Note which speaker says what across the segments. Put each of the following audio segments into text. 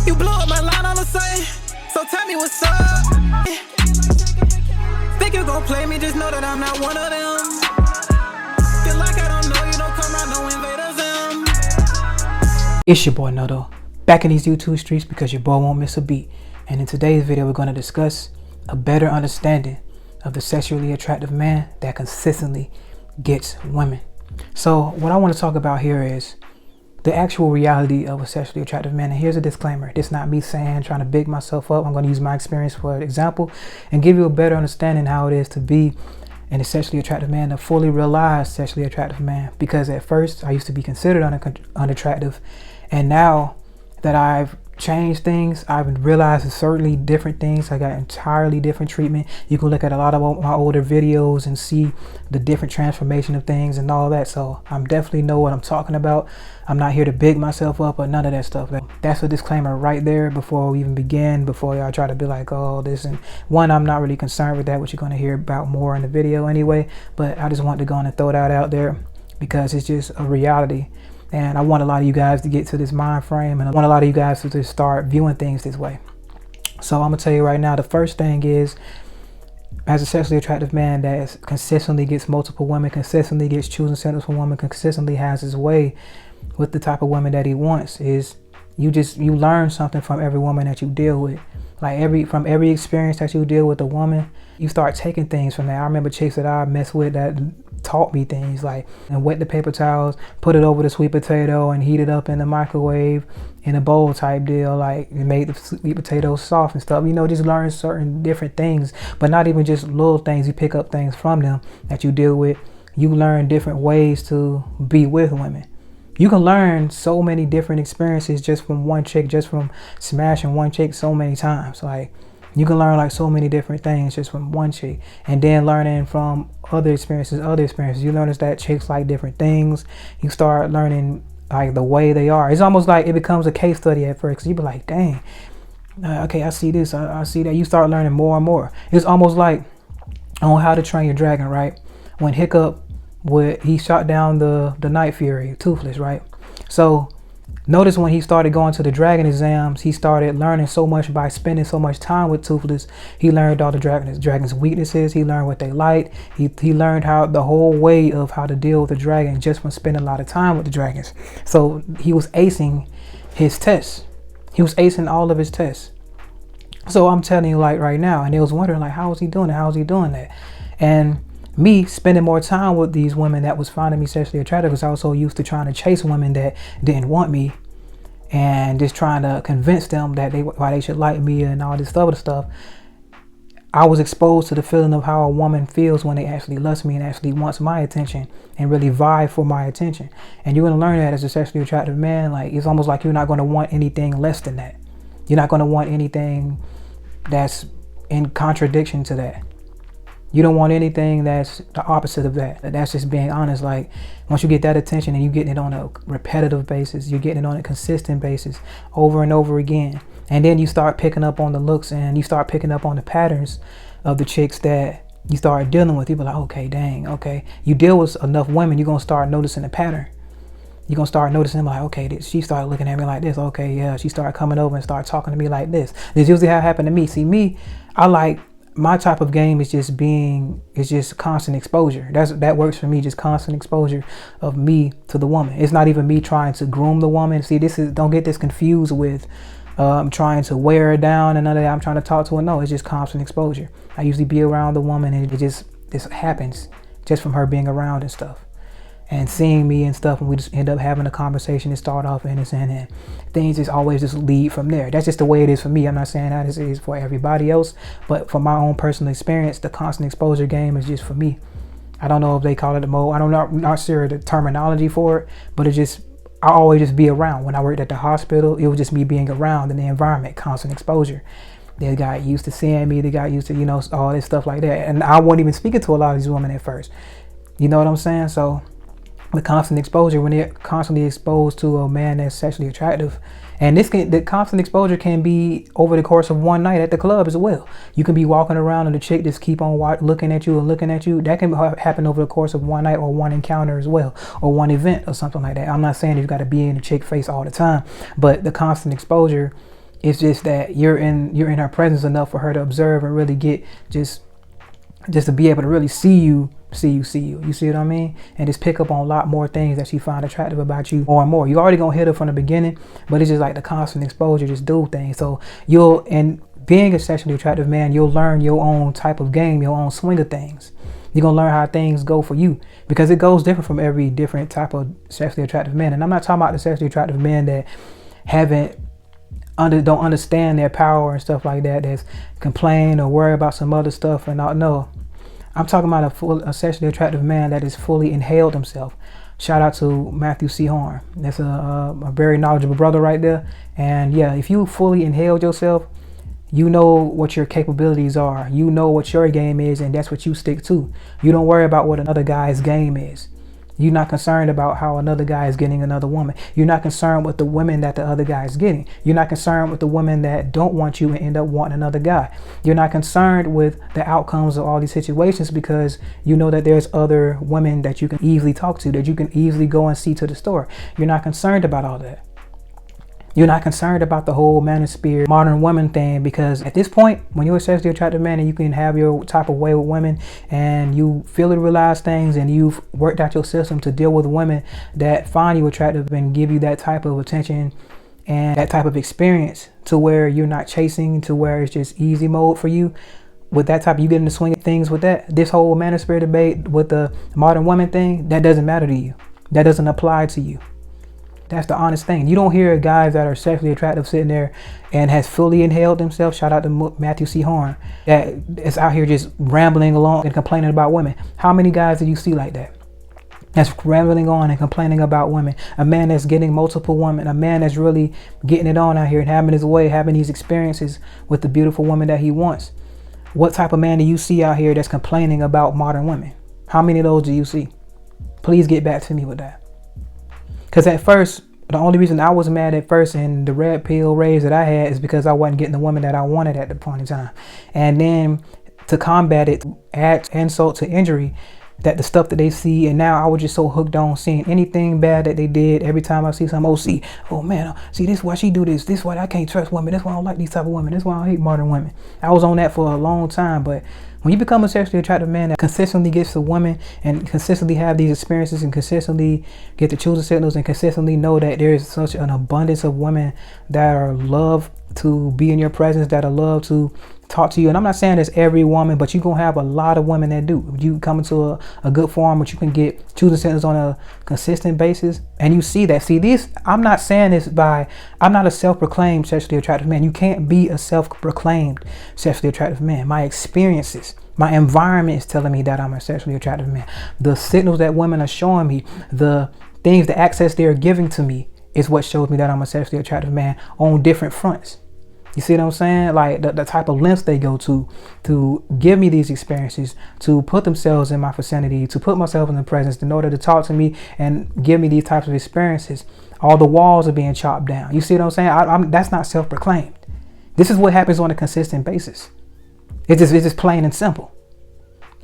Speaker 1: You blow up my line all the same, so tell me what's up. Think you gon' play me, just know that I'm not one of them. Feel like I don't know you, don't come around, no invaders them.
Speaker 2: It's your boy Noto, back in these YouTube streets because your boy won't miss a beat. And in today's video, we're going to discuss a better understanding of the sexually attractive man that consistently gets women. So what I want to talk about here is the actual reality of a sexually attractive man. And here's a disclaimer. This is not me saying, trying to big myself up. I'm going to use my experience for an example and give you a better understanding how it is to be a sexually attractive man, a fully realized sexually attractive man. Because at first I used to be considered unattractive. And now that I've changed things, I've realized there's certainly different things. I got entirely different treatment. You can look at a lot of my older videos and see the different transformation of things and all that. So I'm definitely know what I'm talking about. I'm not here to big myself up or none of that stuff. That's a disclaimer right there before we even begin, before y'all try to be like, oh, this. And one, I'm not really concerned with that, which you're going to hear about more in the video anyway. But I just want to go on and throw that out there because it's just a reality. And I want a lot of you guys to get to this mind frame, and I want a lot of you guys to just start viewing things this way. So I'm gonna tell you right now, the first thing is, as a sexually attractive man that consistently gets multiple women, consistently gets choosing centers for women, consistently has his way with the type of women that he wants, is you learn something from every woman that you deal with. Like from every experience that you deal with a woman, you start taking things from that. I remember chicks that I messed with that taught me things like, and wet the paper towels, put it over the sweet potato and heat it up in the microwave in a bowl type deal. Like it made the sweet potatoes soft and stuff. You know, just learn certain different things, but not even just little things. You pick up things from them that you deal with. You learn different ways to be with women. You can learn so many different experiences just from one chick, just from smashing one chick so many times. Like you can learn like so many different things just from one chick, and then learning from other experiences. You notice that chicks like different things. You start learning like the way they are. It's almost like it becomes a case study at first. You be like, dang, okay, I see this, I see that. You start learning more and more. It's almost like on How to Train Your Dragon, right? When Hiccup he shot down the Night Fury, Toothless, right? So notice when he started going to the dragon exams, he started learning so much by spending so much time with Toothless. He learned all the dragon's weaknesses. He learned what they liked. He learned how the whole way of how to deal with the dragon just from spending a lot of time with the dragons. So he was acing his tests. He was acing all of his tests. So I'm telling you, like right now, and they was wondering like, how is he doing it? How is he doing that? And me spending more time with these women that was finding me sexually attractive, because I was so used to trying to chase women that didn't want me and just trying to convince them that why they should like me and all this other stuff. I was exposed to the feeling of how a woman feels when they actually lust me and actually wants my attention and really vie for my attention. And you're going to learn that as a sexually attractive man. Like it's almost like you're not going to want anything less than that. You're not going to want anything that's in contradiction to that. You don't want anything that's the opposite of that. That's just being honest. Like once you get that attention and you getting it on a repetitive basis, you're getting it on a consistent basis over and over again. And then you start picking up on the looks and you start picking up on the patterns of the chicks that you start dealing with. You be like, okay, dang, okay. You deal with enough women, you're going to start noticing the pattern. You're going to start noticing like, okay, she started looking at me like this. Okay, yeah, she started coming over and started talking to me like this. This usually how it happened to me. See, my type of game is just constant exposure. That works for me, just constant exposure of me to the woman. It's not even me trying to groom the woman. See, don't get this confused with I'm trying to wear her down and none of that. I'm trying to talk to her. No, it's just constant exposure. I usually be around the woman and this happens just from her being around and stuff. And seeing me and stuff, and we just end up having a conversation and start off innocent, and things just always just lead from there. That's just the way it is for me. I'm not saying that it is for everybody else, but for my own personal experience, the constant exposure game is just for me. I don't know if they call it a mode. I'm not sure the terminology for it, but I always just be around. When I worked at the hospital, it was just me being around in the environment, constant exposure. They got used to seeing me. They got used to, all this stuff like that. And I wasn't even speaking to a lot of these women at first. You know what I'm saying? So the constant exposure, when they're constantly exposed to a man that's sexually attractive, and the constant exposure can be over the course of one night at the club as well. You can be walking around and the chick just keep on looking at you and looking at you. That can happen over the course of one night or one encounter as well, or one event or something like that. I'm not saying you got to be in the chick face all the time, but the constant exposure It's just that you're in her presence enough for her to observe and really get just to be able to really see you. You see what I mean? And just pick up on a lot more things that she find attractive about you more and more. You already gonna hit her from the beginning, but it's just like the constant exposure just do things. So and being a sexually attractive man, you'll learn your own type of game, your own swing of things. You're gonna learn how things go for you, because it goes different from every different type of sexually attractive man. And I'm not talking about the sexually attractive men that don't understand their power and stuff like that, that's complain or worry about some other stuff and not know. I'm talking about a sexually attractive man that is fully inhaled himself. Shout out to Matthew C. Horn. That's a very knowledgeable brother right there. And yeah, if you fully inhaled yourself, you know what your capabilities are. You know what your game is, and that's what you stick to. You don't worry about what another guy's game is. You're not concerned about how another guy is getting another woman. You're not concerned with the women that the other guy is getting. You're not concerned with the women that don't want you and end up wanting another guy. You're not concerned with the outcomes of all these situations, because you know that there's other women that you can easily talk to, that you can easily go and see to the store. You're not concerned about all that. You're not concerned about the whole manosphere, modern woman thing, because at this point, when you're a sexually attractive man and you can have your type of way with women and you feel to realize things and you've worked out your system to deal with women that find you attractive and give you that type of attention and that type of experience, to where you're not chasing, to where it's just easy mode for you. With that type, you get in the swing of things with that. This whole manosphere debate with the modern woman thing, that doesn't matter to you. That doesn't apply to you. That's the honest thing. You don't hear guys that are sexually attractive sitting there and has fully inhaled themselves. Shout out to Matthew C. Horn, that is out here just rambling along and complaining about women. How many guys do you see like that? That's rambling on and complaining about women. A man that's getting multiple women. A man that's really getting it on out here and having his way, having these experiences with the beautiful woman that he wants. What type of man do you see out here that's complaining about modern women? How many of those do you see? Please get back to me with that. Because at first, the only reason I was mad at first and the red pill rage that I had is because I wasn't getting the woman that I wanted at the point in time. And then to combat it, add insult to injury, that the stuff that they see, and now I was just so hooked on seeing anything bad that they did. Every time I see some OC, oh man, see this why she do this, this why I can't trust women, this why I don't like these type of women, this why I hate modern women. I was on that for a long time, but when you become a sexually attractive man that consistently gets the woman and consistently have these experiences and consistently get the choosing signals and consistently know that there is such an abundance of women that are love to be in your presence, that are love to talk to you. And I'm not saying it's every woman, but you're going to have a lot of women that do. You come into a good form, but you can get choosing signals on a consistent basis. And you see that. See this, I'm not saying this I'm not a self-proclaimed sexually attractive man. You can't be a self-proclaimed sexually attractive man. My experiences, my environment is telling me that I'm a sexually attractive man. The signals that women are showing me, the things, the access they're giving to me is what shows me that I'm a sexually attractive man on different fronts. You see what I'm saying? Like the type of lengths they go to give me these experiences, to put themselves in my vicinity, to put myself in the presence, in order to talk to me and give me these types of experiences. All the walls are being chopped down. You see what I'm saying? That's not self-proclaimed. This is what happens on a consistent basis. It's just plain and simple.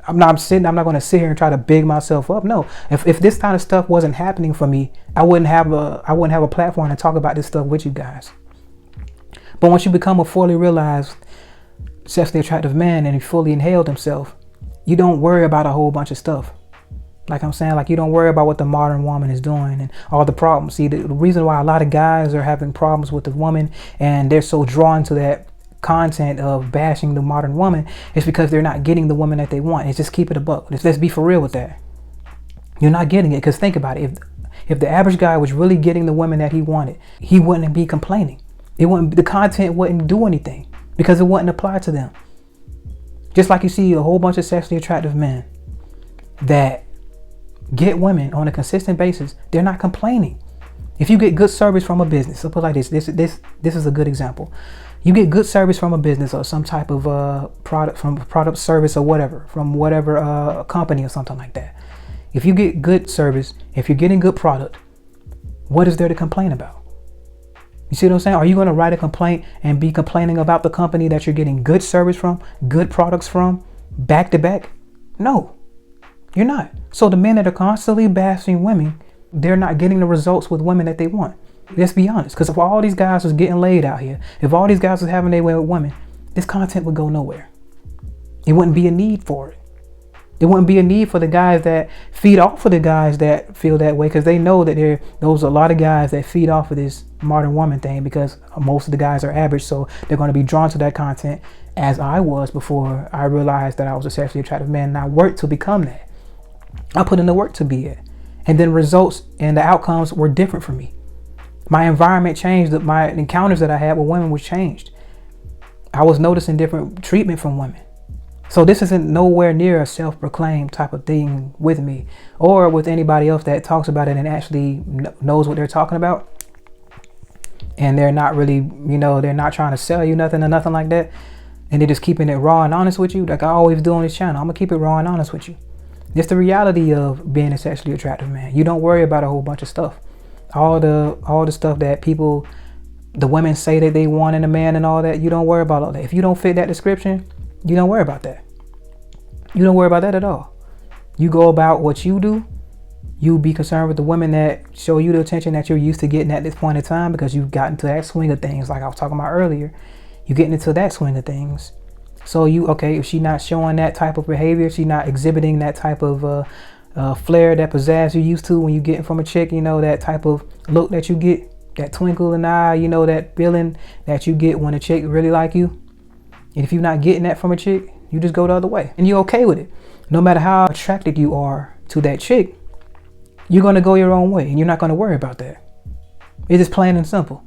Speaker 2: I'm not going to sit here and try to big myself up. No, if this kind of stuff wasn't happening for me, I wouldn't have a platform to talk about this stuff with you guys. But once you become a fully realized sexually attractive man and he fully inhaled himself, you don't worry about a whole bunch of stuff. Like I'm saying, like you don't worry about what the modern woman is doing and all the problems. See, the reason why a lot of guys are having problems with the woman and they're so drawn to that content of bashing the modern woman is because they're not getting the woman that they want. It's just keep it a buck. Let's be for real with that. You're not getting it, because think about it. If the average guy was really getting the women that he wanted, he wouldn't be complaining. The content wouldn't do anything because it wouldn't apply to them. Just like you see a whole bunch of sexually attractive men that get women on a consistent basis, they're not complaining. If you get good service from a business, so put it like this is a good example. You get good service from a business or some type of product service or whatever, from whatever company or something like that. If you get good service, if you're getting good product, what is there to complain about? You see what I'm saying? Are you going to write a complaint and be complaining about the company that you're getting good service from, good products from, back to back? No, you're not. So the men that are constantly bashing women, they're not getting the results with women that they want. Let's be honest, because if all these guys was getting laid out here, if all these guys was having their way with women, this content would go nowhere. It wouldn't be a need for it. It wouldn't be a need for the guys that feed off of the guys that feel that way, because they know that those are a lot of guys that feed off of this modern woman thing, because most of the guys are average, so they're going to be drawn to that content, as I was before I realized that I was a sexually attractive man, and I worked to become that. I put in the work to be it, and then results and the outcomes were different for me. My environment changed. My encounters that I had with women was changed. I was noticing different treatment from women. So this isn't nowhere near a self-proclaimed type of thing with me or with anybody else that talks about it and actually knows what they're talking about. And they're not really, they're not trying to sell you nothing or nothing like that. And they're just keeping it raw and honest with you, like I always do on this channel. I'm gonna keep it raw and honest with you. It's the reality of being a sexually attractive man. You don't worry about a whole bunch of stuff. All the stuff that the women say that they want in a man and all that, you don't worry about all that. If you don't fit that description, you don't worry about that. You don't worry about that at all. You go about what you do. You be concerned with the women that show you the attention that you're used to getting at this point in time, because you've gotten to that swing of things like I was talking about earlier. You're getting into that swing of things. So if she's not showing that type of behavior, she's not exhibiting that type of flair, that pizzazz you're used to when you get from a chick, that type of look that you get, that twinkle in the eye, that feeling that you get when a chick really like you. And if you're not getting that from a chick, you just go the other way and you're okay with it. No matter how attracted you are to that chick, you're going to go your own way and you're not going to worry about that. It's just plain and simple.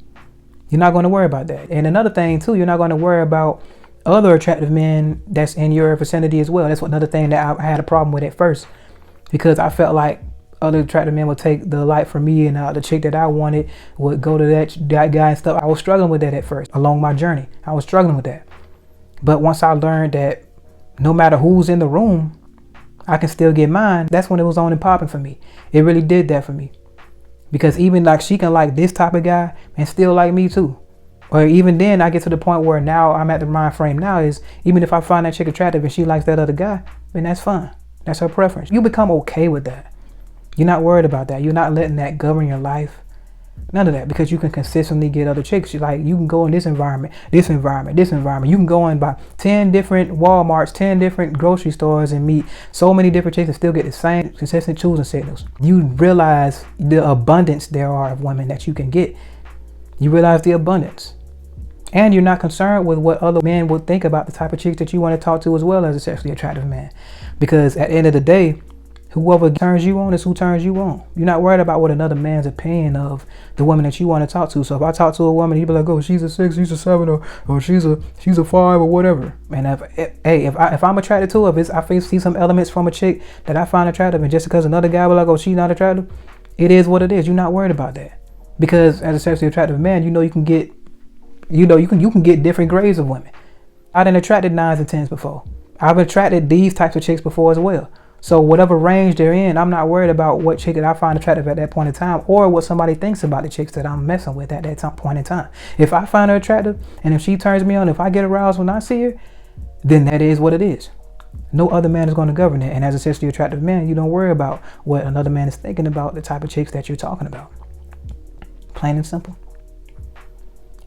Speaker 2: You're not going to worry about that. And another thing too, you're not going to worry about other attractive men that's in your vicinity as well. That's another thing that I had a problem with at first, because I felt like other attractive men would take the light from me, and the chick that I wanted would go to that guy and stuff. I was struggling with that at first along my journey. I was struggling with that. But once I learned that no matter who's in the room, I can still get mine, that's when it was on and popping for me. It really did that for me. Because even like she can like this type of guy and still like me too. Or even then I get to the point where now I'm at the mind frame now is, even if I find that chick attractive and she likes that other guy, then that's fine. That's her preference. You become okay with that. You're not worried about that. You're not letting that govern your life. None of that, because you can consistently get other chicks. You can go in this environment. You can go in by 10 different Walmarts, 10 different grocery stores and meet so many different chicks and still get the same consistent choosing signals. You realize the abundance there are of women that you can get. You realize the abundance. And you're not concerned with what other men would think about the type of chicks that you want to talk to as well as a sexually attractive man. Because at the end of the day, whoever turns you on is who turns you on. You're not worried about what another man's opinion of the woman that you want to talk to. So if I talk to a woman, he'd be like, oh, she's a 6, she's a 7, or she's a 5 or whatever. And if I'm attracted to her, if I see some elements from a chick that I find attractive, and just because another guy will like, oh, she's not attractive, it is what it is. You're not worried about that. Because as a sexually attractive man, you can get different grades of women. I done attracted 9s and 10s before. I've attracted these types of chicks before as well. So whatever range they're in, I'm not worried about what chick that I find attractive at that point in time, or what somebody thinks about the chicks that I'm messing with at that point in time. If I find her attractive, and if she turns me on, if I get aroused when I see her, then that is what it is. No other man is going to govern it. And as a sexually attractive man, you don't worry about what another man is thinking about the type of chicks that you're talking about. Plain and simple.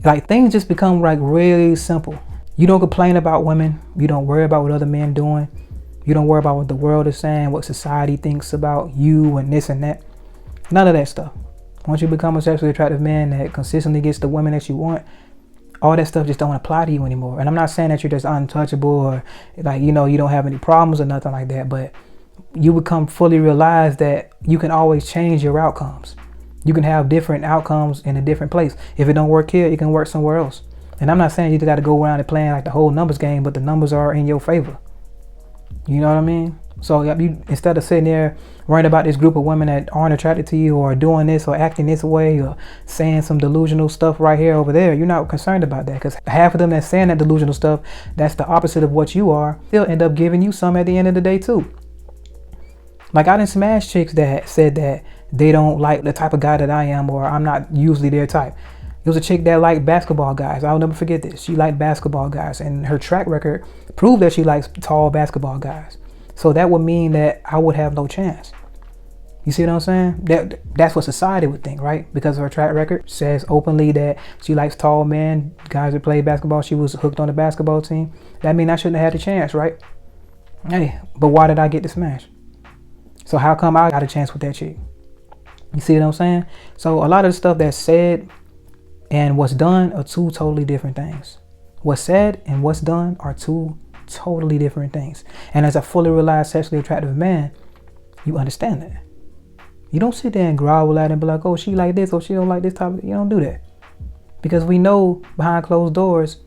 Speaker 2: Like, things just become like really simple. You don't complain about women. You don't worry about what other men doing. You don't worry about what the world is saying, what society thinks about you and this and that. None of that stuff. Once you become a sexually attractive man that consistently gets the women that you want, all that stuff just don't apply to you anymore. And I'm not saying that you're just untouchable or like, you don't have any problems or nothing like that, but you become fully realize that you can always change your outcomes. You can have different outcomes in a different place. If it don't work here, it can work somewhere else. And I'm not saying you got to go around and playing like the whole numbers game, but the numbers are in your favor. You know what I mean? So you, instead of sitting there worrying about this group of women that aren't attracted to you or doing this or acting this way or saying some delusional stuff right here over there, you're not concerned about that, because half of them that's saying that delusional stuff, that's the opposite of what you are, they'll end up giving you some at the end of the day too. Like, I done smashed chicks that said that they don't like the type of guy that I am, or I'm not usually their type. It was a chick that liked basketball guys. I'll never forget this. She liked basketball guys, and her track record proved that she likes tall basketball guys. So that would mean that I would have no chance. You see what I'm saying? That's what society would think, right? Because her track record says openly that she likes tall men, guys that play basketball. She was hooked on the basketball team. That means I shouldn't have had the chance, right? Hey, but why did I get the smash? So how come I got a chance with that chick? You see what I'm saying? So a lot of the stuff that's said and what's done are two totally different things. What's said and what's done are two totally different things. And as a fully realized sexually attractive man, you understand that. You don't sit there and grovel at it and be like, oh, she like this or she don't like this type of, you don't do that. Because we know behind closed doors,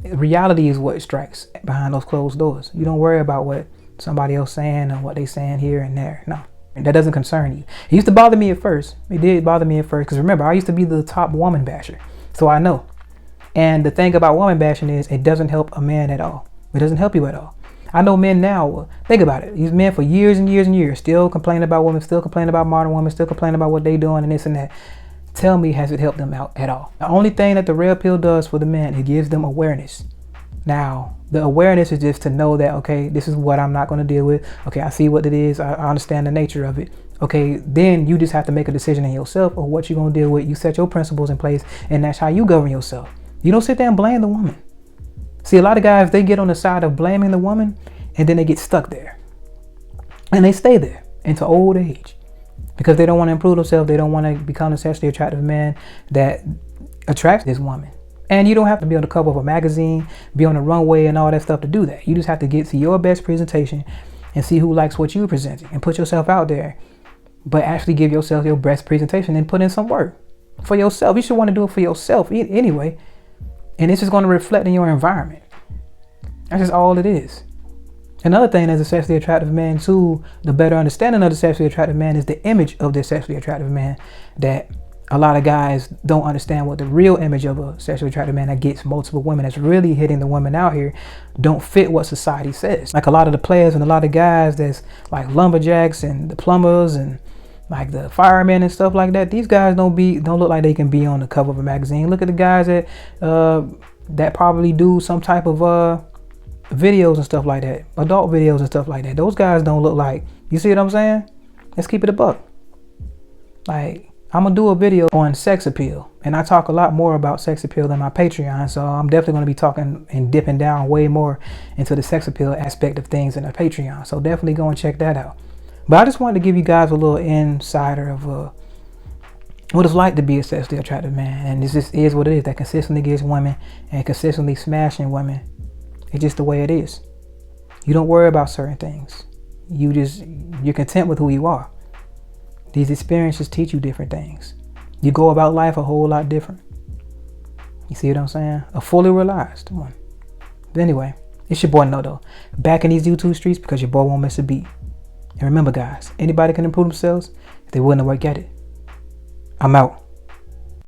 Speaker 2: reality is what strikes behind those closed doors. You don't worry about what somebody else saying or what they saying here and there. No, that doesn't concern you. It used to bother me at first. It did bother me at first because remember, I used to be the top woman basher. So I know. And the thing about woman bashing is it doesn't help a man at all. It doesn't help you at all. I know men now, think about it. These men for years and years and years still complaining about women, still complaining about modern women, still complaining about what they doing and this and that. Tell me, has it helped them out at all? The only thing that the red pill does for the men, it gives them awareness. Now, the awareness is just to know that, okay, this is what I'm not going to deal with. Okay, I see what it is. I understand the nature of it. Okay, then you just have to make a decision in yourself of what you're going to deal with. You set your principles in place and that's how you govern yourself. You don't sit there and blame the woman. See, a lot of guys, they get on the side of blaming the woman and then they get stuck there. And they stay there into old age because they don't want to improve themselves. They don't want to become a sexually attractive man that attracts this woman. And you don't have to be on the cover of a magazine, be on the runway and all that stuff to do that. You just have to get to your best presentation and see who likes what you're presenting and put yourself out there. But actually give yourself your best presentation and put in some work for yourself. You should want to do it for yourself anyway. And this is going to reflect in your environment. That's just all it is. Another thing as a sexually attractive man too, the better understanding of the sexually attractive man is the image of the sexually attractive man, that a lot of guys don't understand what the real image of a sexually attractive man that gets multiple women, that's really hitting the women out here, don't fit what society says. Like a lot of the players and a lot of guys that's like lumberjacks and the plumbers and like the firemen and stuff like that, these guys don't look like they can be on the cover of a magazine. Look at the guys that probably do some type of videos and stuff like that, adult videos and stuff like that. Those guys don't look like, you see what I'm saying? Let's keep it a buck. Like, I'm gonna do a video on sex appeal, and I talk a lot more about sex appeal than my Patreon, so I'm definitely gonna be talking and dipping down way more into the sex appeal aspect of things in the Patreon, so definitely go and check that out. But I just wanted to give you guys a little insider of what it's like to be a sexually attractive man, and this just is what it is, that consistently gets women and consistently smashing women. It's just the way it is. You don't worry about certain things. You're content with who you are. These experiences teach you different things. You go about life a whole lot different. You see what I'm saying? A fully realized one. But anyway, it's your boy Nodo, back in these YouTube streets because your boy won't miss a beat. And remember guys, anybody can improve themselves if they're willing to work at it. I'm out.